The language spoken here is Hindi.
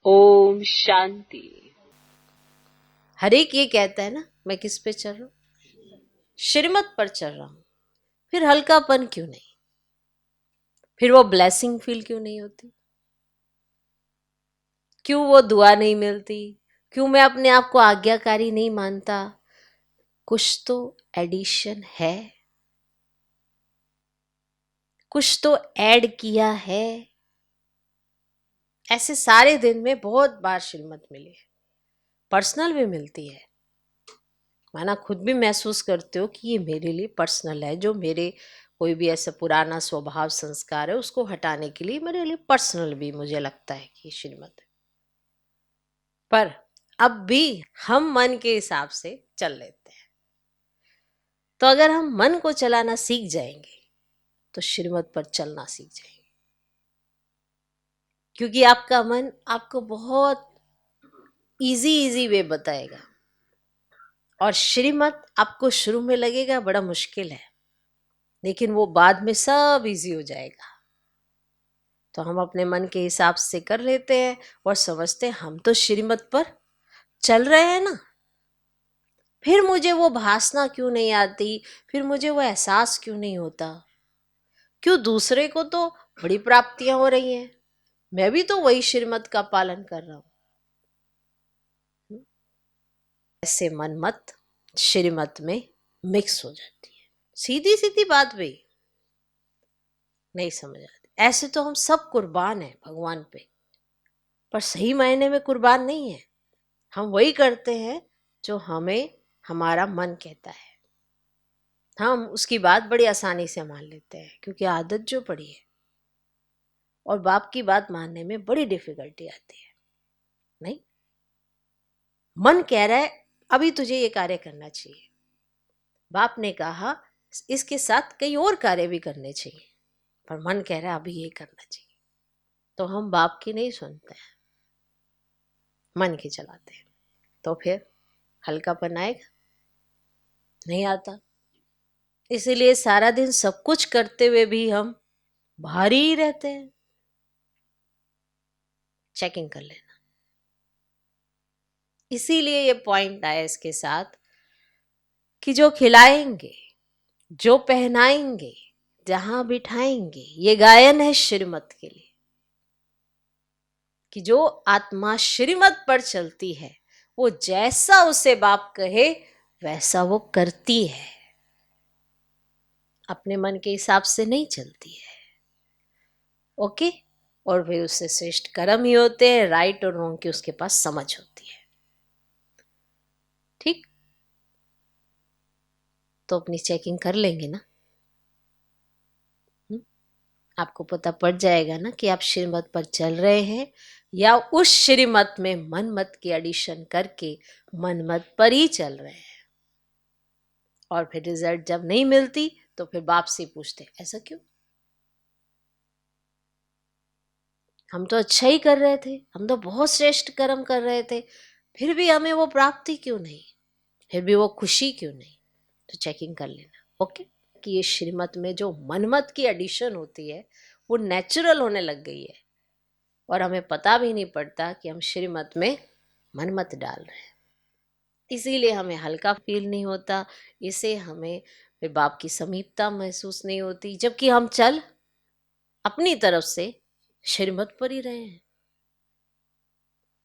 ओम शांति। हर एक ये कहता है ना, मैं किस पे चल रहा हूं? श्रीमत पर चल रहा हूं। फिर हल्कापन क्यों नहीं? फिर वो ब्लेसिंग फील क्यों नहीं होती? क्यों वो दुआ नहीं मिलती? क्यों मैं अपने आप को आज्ञाकारी नहीं मानता? कुछ तो एडिशन है, कुछ तो ऐड किया है। ऐसे सारे दिन में बहुत बार श्रीमत मिली है, पर्सनल भी मिलती है। माना खुद भी महसूस करते हो कि ये मेरे लिए पर्सनल है, जो मेरे कोई भी ऐसा पुराना स्वभाव संस्कार है उसको हटाने के लिए मेरे लिए पर्सनल भी मुझे लगता है कि श्रीमत है। पर अब भी हम मन के हिसाब से चल लेते हैं। तो अगर हम मन को चलाना सीख जाएंगे तो श्रीमत पर चलना सीख जाएंगे, क्योंकि आपका मन आपको बहुत इजी वे बताएगा। और श्रीमत आपको शुरू में लगेगा बड़ा मुश्किल है, लेकिन वो बाद में सब इजी हो जाएगा। तो हम अपने मन के हिसाब से कर लेते हैं और समझते हैं हम तो श्रीमत पर चल रहे हैं ना। फिर मुझे वो भासना क्यों नहीं आती? फिर मुझे वो एहसास क्यों नहीं होता? क्यों दूसरे को तो बड़ी प्राप्तियां हो रही हैं, मैं भी तो वही श्रीमत का पालन कर रहा हूं। ऐसे मन मत श्रीमत में मिक्स हो जाती है। सीधी सीधी बात भी नहीं समझ आती। ऐसे तो हम सब कुर्बान हैं भगवान पे, पर सही मायने में कुर्बान नहीं है। हम वही करते हैं जो हमें हमारा मन कहता है। हम उसकी बात बड़ी आसानी से मान लेते हैं क्योंकि आदत जो पड़ी है, और बाप की बात मानने में बड़ी डिफिकल्टी आती है। नहीं, मन कह रहा है अभी तुझे ये कार्य करना चाहिए, बाप ने कहा इसके साथ कई और कार्य भी करने चाहिए, पर मन कह रहा है अभी ये करना चाहिए। तो हम बाप की नहीं सुनते हैं, मन की चलाते हैं। तो फिर हल्कापन आएगा? नहीं आता। इसीलिए सारा दिन सब कुछ करते हुए भी हम भारी ही रहते हैं। चेकिंग कर लेना। इसीलिए ये पॉइंट आया इसके साथ कि जो खिलाएंगे, जो पहनाएंगे, जहां बिठाएंगे, ये गायन है श्रीमत के लिए। कि जो आत्मा श्रीमत पर चलती है वो जैसा उसे बाप कहे वैसा वो करती है, अपने मन के हिसाब से नहीं चलती है। ओके। और फिर उससे श्रेष्ठ कर्म ही होते हैं, राइट और रॉन्ग की उसके पास समझ होती है। ठीक, तो अपनी चेकिंग कर लेंगे ना। आपको पता पड़ जाएगा ना कि आप श्रीमत पर चल रहे हैं या उस श्रीमत में मन मत की एडिशन करके मन मत पर ही चल रहे हैं। और फिर रिजल्ट जब नहीं मिलती तो फिर बाप से पूछते ऐसा क्यों? हम तो अच्छा ही कर रहे थे, हम तो बहुत श्रेष्ठ कर्म कर रहे थे, फिर भी हमें वो प्राप्ति क्यों नहीं, फिर भी वो खुशी क्यों नहीं? तो चेकिंग कर लेना। ओके, कि ये श्रीमत में जो मनमत की एडिशन होती है वो नेचुरल होने लग गई है और हमें पता भी नहीं पड़ता कि हम श्रीमत में मनमत डाल रहे हैं। इसीलिए हमें हल्का फील नहीं होता, इसे हमें फिर बाप की समीपता महसूस नहीं होती, जबकि हम चल अपनी तरफ से श्रीमत पर ही रहे हैं।